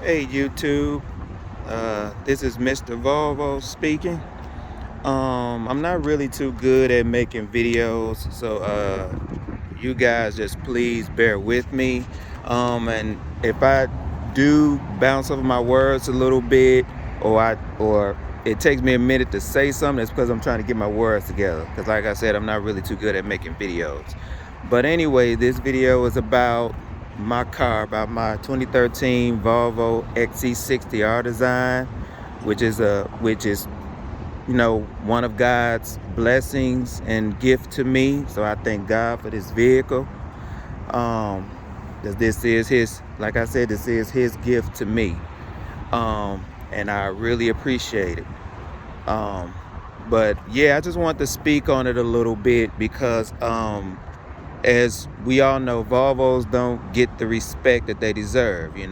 Hey YouTube, this is Mr. Volvo speaking. I'm not really too good at making videos, so you guys just please bear with me. And if I do bounce over my words a little bit, or it takes me a minute to say something, that's because I'm trying to get my words together. Because like I said, I'm not really too good at making videos. But anyway, this video is about my car, about my 2013 Volvo XC60 R design, which is one of God's blessings and gift to me. So I thank God for this vehicle. This is his, like I said, this is his gift to me. And I really appreciate it. But yeah, I just want to speak on it a little bit because as we all know, Volvos don't get the respect that they deserve. If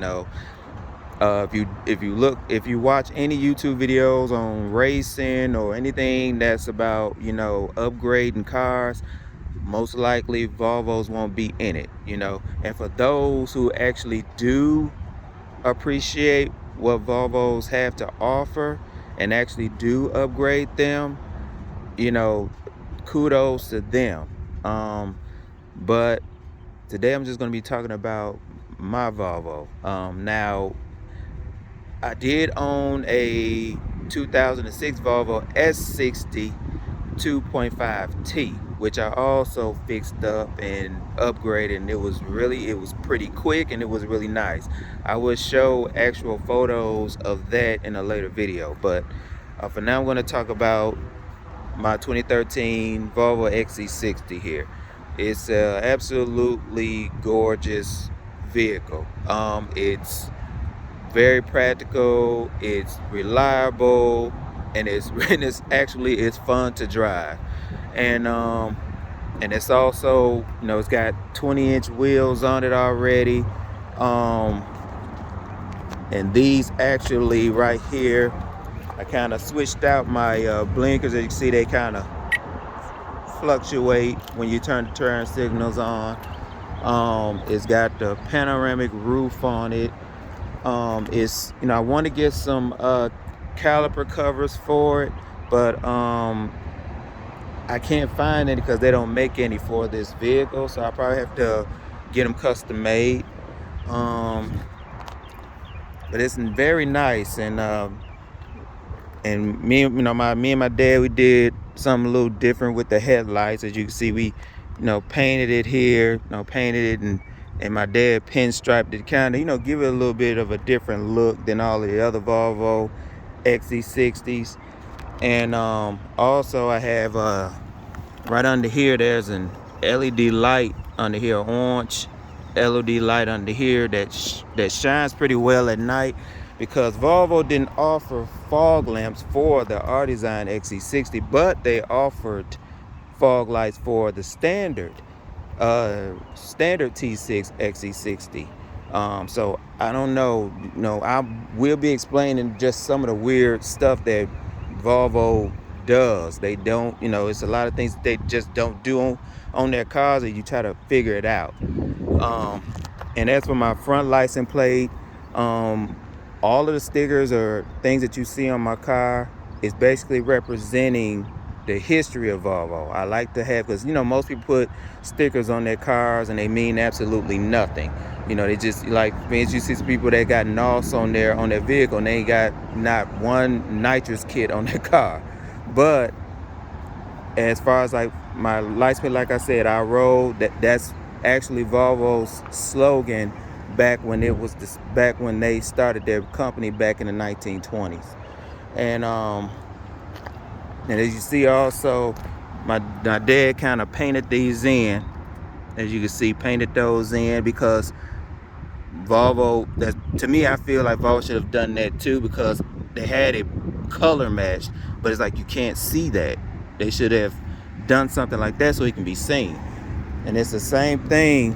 you watch any YouTube videos on racing or anything that's about upgrading cars, most likely Volvos won't be in it. And for those who actually do appreciate what Volvos have to offer and actually do upgrade them, kudos to them. But today I'm just going to be talking about my Volvo. Now, I did own a 2006 Volvo S60 2.5T, which I also fixed up and upgraded, and it was pretty quick and it was really nice. I will show actual photos of that in a later video, but for now I'm going to talk about my 2013 Volvo XC60 here. It's an absolutely gorgeous vehicle. It's very practical, it's reliable, and it's fun to drive. And it's also, it's got 20-inch wheels on it already. And these actually right here, I kind of switched out my blinkers. As you can see, they kind of fluctuate when you turn the turn signals on. It's got the panoramic roof on it. I want to get some caliper covers for it, but I can't find any because they don't make any for this vehicle, so I probably have to get them custom made. But it's very nice, and me and my dad, we did something a little different with the headlights. As you can see, we painted it here, painted it, and my dad pinstriped it, kind of give it a little bit of a different look than all of the other Volvo XC60s. And also I have right under here, there's an LED light under here, orange LED light under here that shines pretty well at night, because Volvo didn't offer fog lamps for the R Design XC60, but they offered fog lights for the standard T6 XC60. So I don't know, I will be explaining just some of the weird stuff that Volvo does. They don't, it's a lot of things that they just don't do on their cars, and you try to figure it out. And as for my front license plate, all of the stickers or things that you see on my car is basically representing the history of Volvo. I like to have, because most people put stickers on their cars and they mean absolutely nothing. They just, like, for instance, you see people that got NOS on their vehicle and they ain't got not one nitrous kit on their car. But as far as like my license plate, like I said, I rode that's actually Volvo's slogan back when they started their company back in the 1920s. And as you see, also my dad kind of painted these in. As you can see, painted those in because Volvo, to me, I feel like Volvo should have done that too, because they had it color matched, but it's like you can't see that. They should have done something like that so it can be seen. And it's the same thing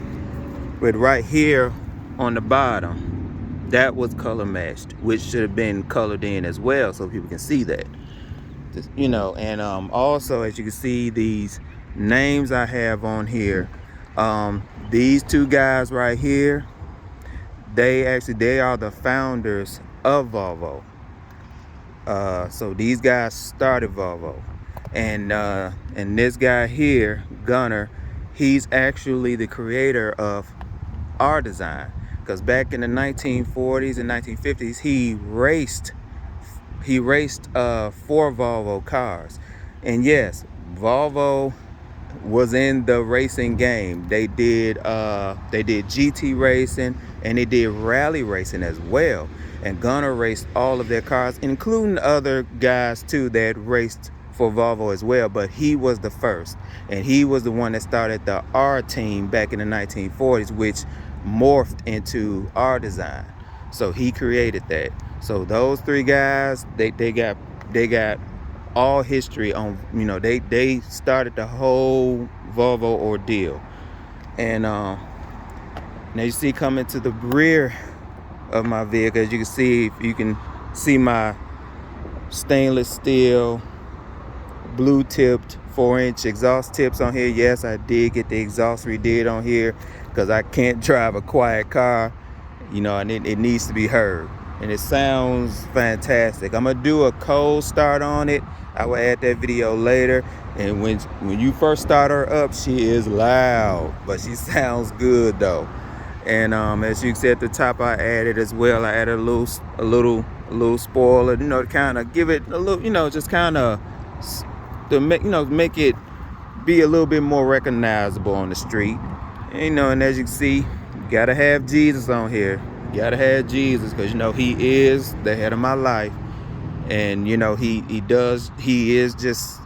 with right here on the bottom. That was color matched, which should have been colored in as well so people can see that. And also, as you can see, these names I have on here, these two guys right here, They are the founders of Volvo. So these guys started Volvo, and this guy here, Gunner, he's actually the creator of our design. Because back in the 1940s and 1950s, four Volvo cars, and yes, Volvo was in the racing game. They did GT racing and they did rally racing as well. And Gunnar raced all of their cars, including other guys too that raced for Volvo as well. But he was the first, and he was the one that started the R team back in the 1940s, which morphed into our design. So he created that. So those three guys, they got all history on, they started the whole Volvo ordeal. And now you see, coming to the rear of my vehicle, as you can see my stainless steel blue tipped 4-inch exhaust tips on here. Yes, I did get the exhaust redid on here because I can't drive a quiet car, and it needs to be heard. And it sounds fantastic. I'm gonna do a cold start on it. I will add that video later. And when you first start her up, she is loud, but she sounds good though. And as you can see at the top, I added as well. I added a little spoiler, to kind of give it a little, just kind of to make it be a little bit more recognizable on the street. And as you can see, you gotta have Jesus on here. You gotta have Jesus, because he is the head of my life. And he is just,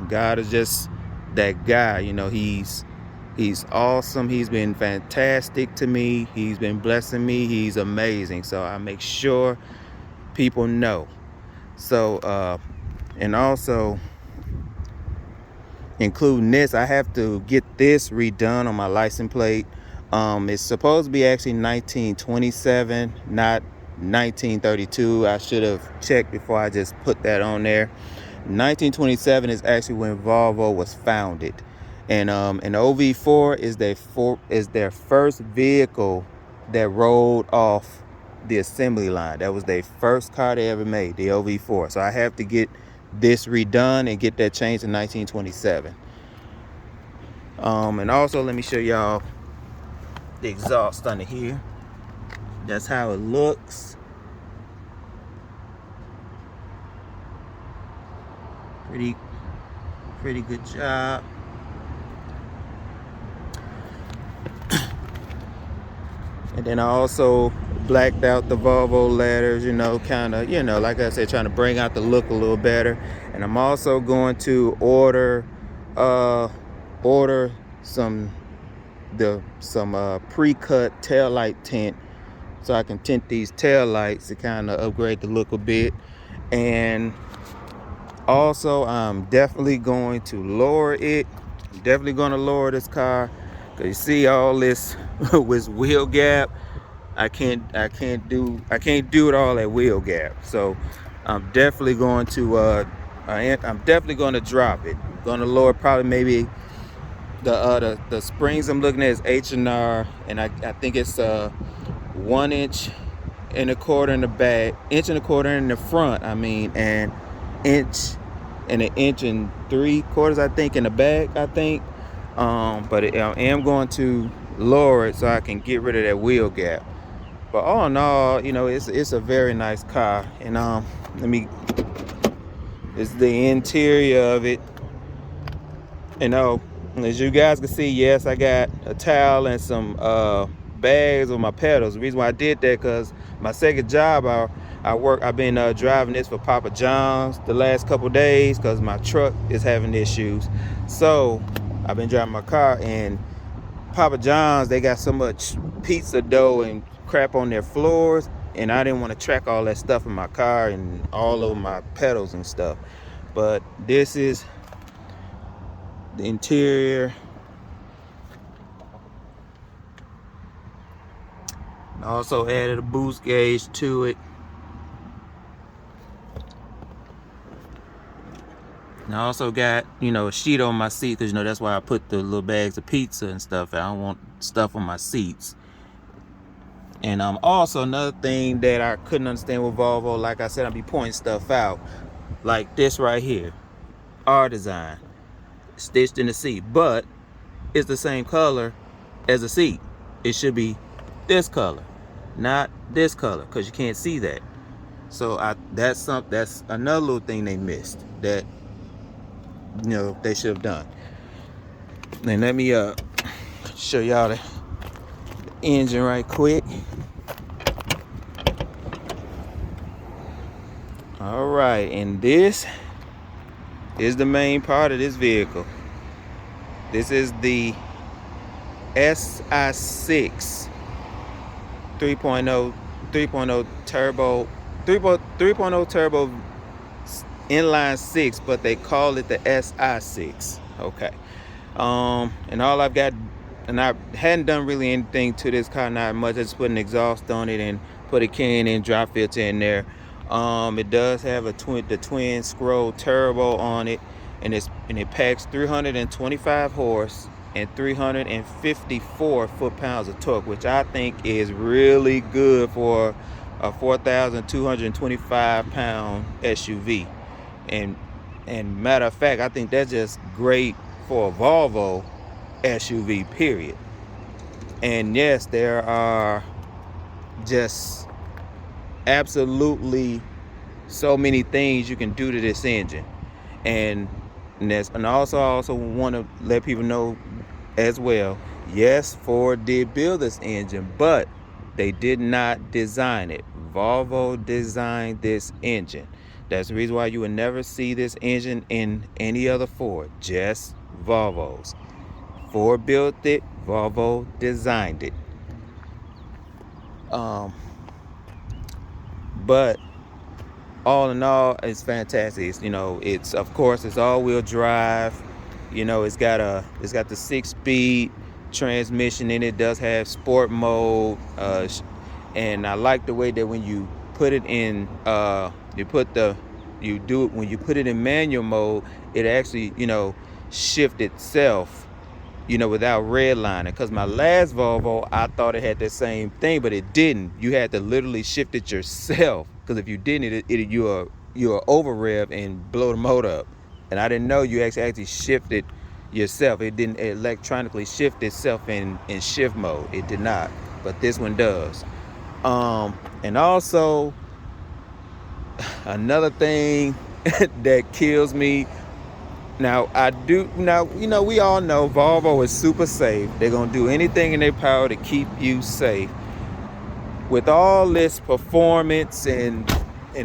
God is just that guy. He's awesome. He's been fantastic to me. He's been blessing me. He's amazing. So I make sure people know. So and also, including this, I have to get this redone on my license plate. It's supposed to be actually 1927, not 1932. I should have checked before I just put that on there. 1927 is actually when Volvo was founded, and an OV4 is their first vehicle that rolled off the assembly line. That was their first car they ever made, the OV4. So I have to get this redone and get that changed in 1927. And also, let me show y'all the exhaust under here. That's how it looks. Pretty good job. And then I also blacked out the Volvo letters, kind of, like I said, trying to bring out the look a little better. And I'm also going to order some pre-cut taillight tint, so I can tint these taillights to kind of upgrade the look a bit. And also, I'm definitely going to lower it. I'm definitely going to lower this car, because you see all this with wheel gap. I can't do it all at wheel gap. So I'm definitely going to drop it. I'm going to lower probably maybe the springs I'm looking at is H&R, and I think it's 1 inch and a quarter in the back, inch and a quarter in the front, and inch and an inch and 3/4, I think, in the back, I think. But I am going to lower it so I can get rid of that wheel gap. But all in all, it's a very nice car. And it's the interior of it. As you guys can see, yes, I got a towel and some bags on my pedals. The reason why I did that, because my second job, I've been driving this for Papa John's the last couple days, because my truck is having issues. So I've been driving my car, and Papa John's, they got so much pizza dough and crap on their floors, and I didn't want to track all that stuff in my car and all over my pedals and stuff. But this is the interior. I also added a boost gauge to it. And I also got, a sheet on my seat, because that's why I put the little bags of pizza and stuff. I don't want stuff on my seats. And also another thing that I couldn't understand with Volvo, like I said, I'll be pointing stuff out, like this right here, R design, stitched in the seat, but it's the same color as the seat. It should be this color, not this color, because you can't see that. So that's another little thing they missed that they should have done. And let me show y'all the engine right quick. All right, and this is the main part of this vehicle. This is the xc60 3.0 turbo 3.0 turbo inline 6, but they call it the xc60. Okay. And all I've got, and I hadn't done really anything to this car, not much. I just put an exhaust on it and put a K&N drop filter in there. It does have the twin scroll turbo on it, and it packs 325 horse and 354 foot-pounds of torque, which I think is really good for a 4,225 pound SUV. And matter of fact, I think that's just great for a Volvo SUV, period. And yes, there are just absolutely so many things you can do to this engine. And I also want to let people know as well, yes, Ford did build this engine, but they did not design it. Volvo designed this engine. That's the reason why you will never see this engine in any other Ford, just Volvos. Ford built it, Volvo designed it. But all in all, it's fantastic. It's of course it's all-wheel drive. It's got the 6-speed transmission in it. Does have sport mode, and I like the way that when you put it in, when you put it in manual mode, it actually shift itself, without redlining. Because my last Volvo, I thought it had the same thing, but it didn't. You had to literally shift it yourself. Because if you didn't, you'll over rev and blow the motor up. And I didn't know you actually shift it yourself. It didn't electronically shift itself in shift mode. It did not, but this one does. And also another thing that kills me. We all know Volvo is super safe. They're gonna do anything in their power to keep you safe. With all this performance and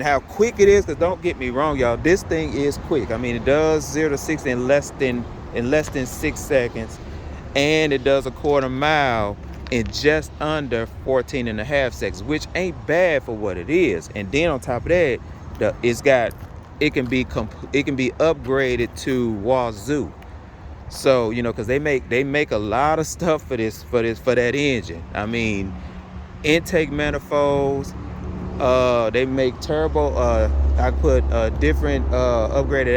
how quick it is, because don't get me wrong, y'all, this thing is quick. I mean, it does 0 to 60 in less than 6 seconds, and it does a quarter mile in just under 14 and a half seconds, which ain't bad for what it is. And then on top of that, it can be upgraded to Wazoo. So because they make a lot of stuff for that engine. I mean, intake manifolds. They make turbo. I put different upgraded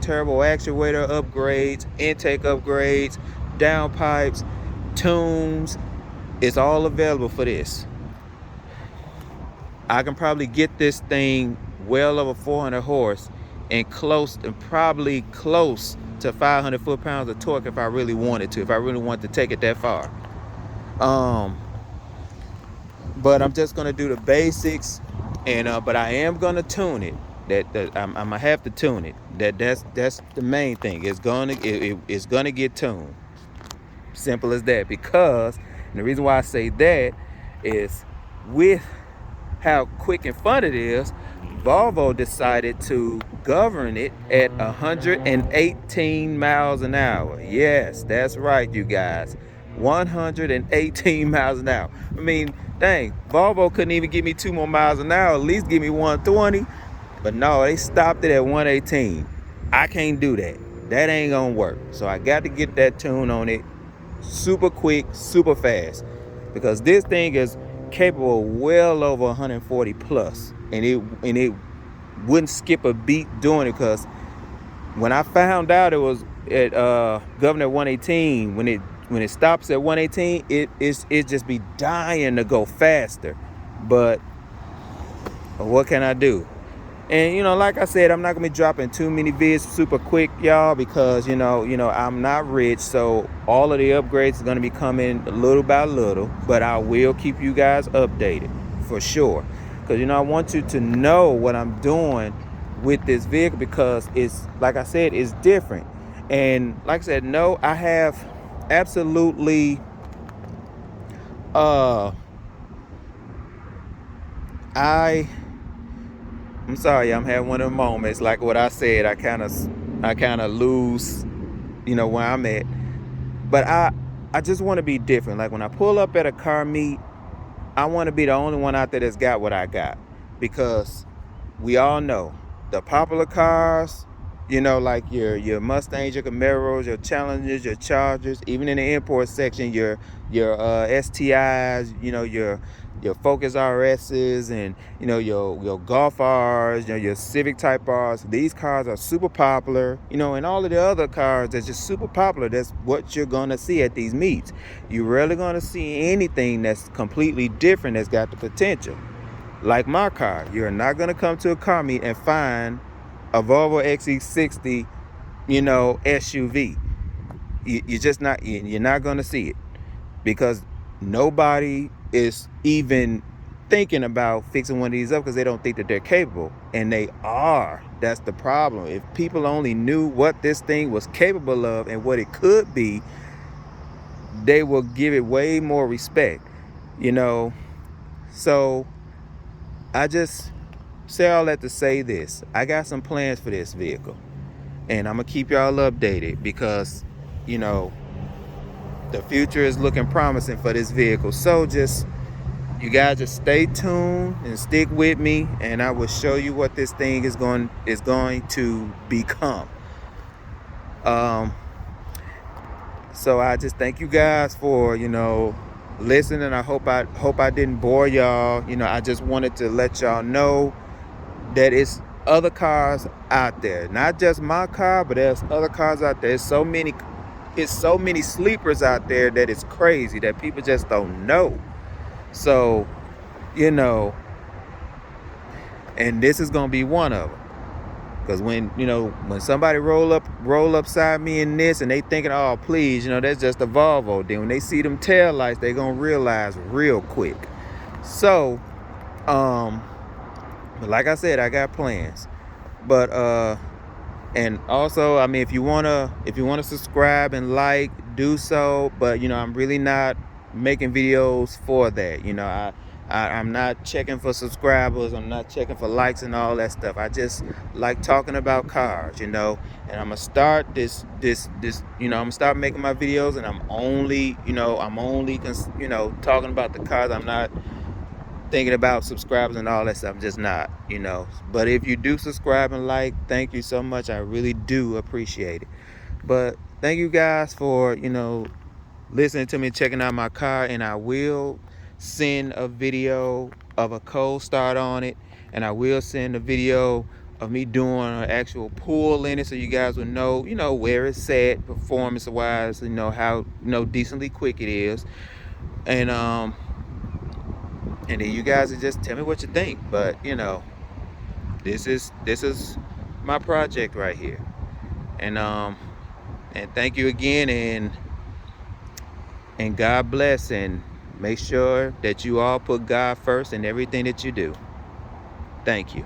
turbo actuator upgrades, intake upgrades, downpipes, tunes. It's all available for this. I can probably get this thing well over 400 horse and probably close to 500 foot-pounds of torque if I really wanted to. If I really wanted to take it that far. But I'm just gonna do the basics, and but I am gonna tune it. I'm gonna have to tune it. That's the main thing. It's gonna get tuned. Simple as that. Because, and the reason why I say that is, with how quick and fun it is, Volvo decided to govern it at 118 miles an hour. Yes, that's right, you guys. 118 miles an hour. I mean, dang, Volvo couldn't even give me 2 more miles an hour, at least give me 120. But no, they stopped it at 118. I can't do that. That ain't gonna work. So I got to get that tune on it super quick, super fast. Because this thing is capable well over 140 plus. And it wouldn't skip a beat doing it, because when I found out it was at governor 118, when when it stops at 118, it just be dying to go faster. But what can I do? And like I said, I'm not gonna be dropping too many vids super quick, y'all, because I'm not rich, so all of the upgrades are gonna be coming little by little. But I will keep you guys updated for sure, because I want you to know what I'm doing with this vehicle, because it's, like I said, it's different. And like I said, no, I have absolutely I'm sorry, I'm having one of the moments. Like what I said, I kind of lose, where I'm at. But I just want to be different. Like when I pull up at a car meet, I want to be the only one out there that's got what I got, because we all know the popular cars, like your Mustangs, your Camaros, your Challengers, your Chargers, even in the import section, your STIs, your Focus RSs, and your Golf Rs, your Civic Type Rs. These cars are super popular, and all of the other cars that's just super popular. That's what you're gonna see at these meets. You're rarely gonna see anything that's completely different, that's got the potential. Like my car, you're not gonna come to a car meet and find a Volvo XC60, SUV. You're just not. You're not gonna see it, because nobody is even thinking about fixing one of these up, because they don't think that they're capable, and they are. That's the problem. If people only knew what this thing was capable of and what it could be, they will give it way more respect. So I just say all that to say this. I got some plans for this vehicle, and I'm gonna keep y'all updated, because the future is looking promising for this vehicle. So you guys just stay tuned and stick with me, and I will show you what this thing is going to become. So I just thank you guys for listening. I hope I didn't bore y'all. I just wanted to let y'all know that it's other cars out there, not just my car, but there's other cars out there. It's so many sleepers out there that it's crazy, that people just don't know. So and this is gonna be one of them, because when somebody roll upside me in this, and they thinking, oh please, that's just a Volvo, then when they see them tail lights, they gonna realize real quick. So but like I said, I got plans. But and also, I mean, if you wanna subscribe and like, do so. But I'm really not making videos for that. I'm not checking for subscribers. I'm not checking for likes and all that stuff. I just like talking about cars, and I'm gonna start this. I'm gonna start making my videos, and I'm only talking about the cars. I'm not thinking about subscribers and all that stuff. I'm just not. But if you do subscribe and like, thank you so much. I really do appreciate it. But thank you guys for listening to me, checking out my car, and I will send a video of a cold start on it, and I will send a video of me doing an actual pull in it, so you guys will know where it's at performance wise, how decently quick it is. And then you guys will just tell me what you think. But this is my project right here. And thank you again, and God bless, and make sure that you all put God first in everything that you do. Thank you.